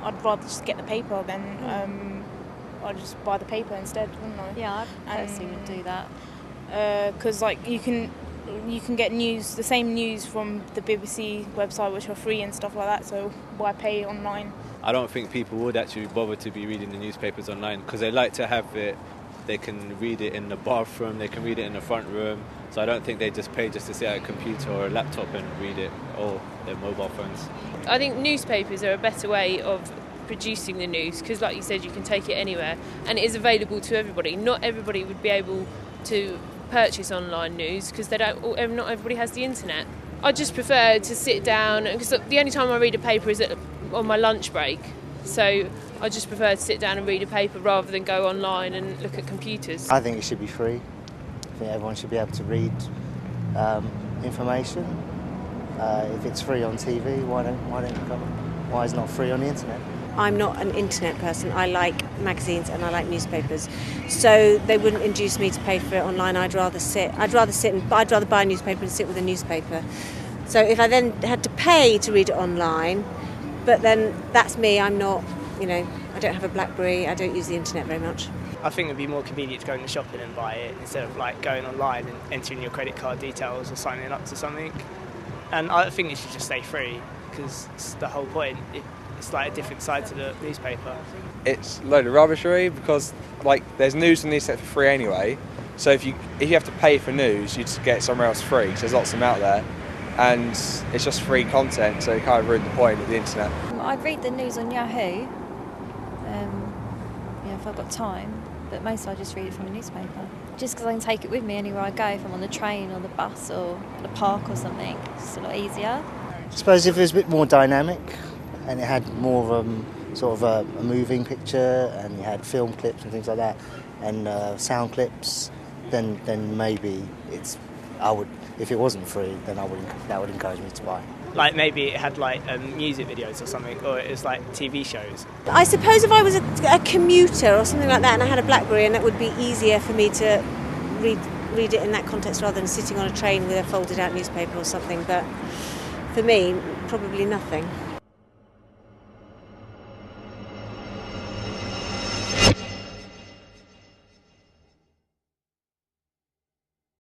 I'd rather just get the paper than I'd just buy the paper instead, wouldn't I? Yeah, I personally would do that. Because like you can get news, the same news from the BBC website, which are free and stuff like that. So why pay online? I don't think people would actually bother to be reading the newspapers online because they like to have it. They can read it in the bathroom, they can read it in the front room. So I don't think they just pay just to sit at a computer or a laptop and read it, or their mobile phones. I think newspapers are a better way of producing the news because, like you said, you can take it anywhere and it is available to everybody. Not everybody would be able to purchase online news because not everybody has the internet. I just prefer to sit down because the only time I read a paper is on my lunch break. So I just prefer to sit down and read a paper rather than go online and look at computers. I think it should be free. I think everyone should be able to read information. If it's free on TV, why is it not free on the internet? I'm not an internet person. I like magazines and I like newspapers. So they wouldn't induce me to pay for it online. I'd rather buy a newspaper and sit with a newspaper. So if I then had to pay to read it online, but then that's me, I'm not, I don't have a BlackBerry, I don't use the internet very much. I think it would be more convenient to go in the shopping and buy it instead of like going online and entering your credit card details or signing up to something. And I think it should just stay free because it's the whole point. It's like a different side to the newspaper. It's a load of rubbish really because there's news on the internet for free anyway. So if you have to pay for news, you just get it somewhere else free. So there's lots of them out there. And it's just free content, so it kind of ruined the point of the internet. I read the news on Yahoo, if I've got time, but mostly I just read it from a newspaper. Just because I can take it with me anywhere I go, if I'm on the train or the bus or the park or something, it's just a lot easier. I suppose if it was a bit more dynamic and it had more of sort of a moving picture and you had film clips and things like that and sound clips, then maybe if it wasn't free, then that would encourage me to buy. Like maybe it had music videos or something, or it was like TV shows. I suppose if I was a commuter or something like that and I had a BlackBerry, and it would be easier for me to read it in that context rather than sitting on a train with a folded out newspaper or something. But for me, probably nothing.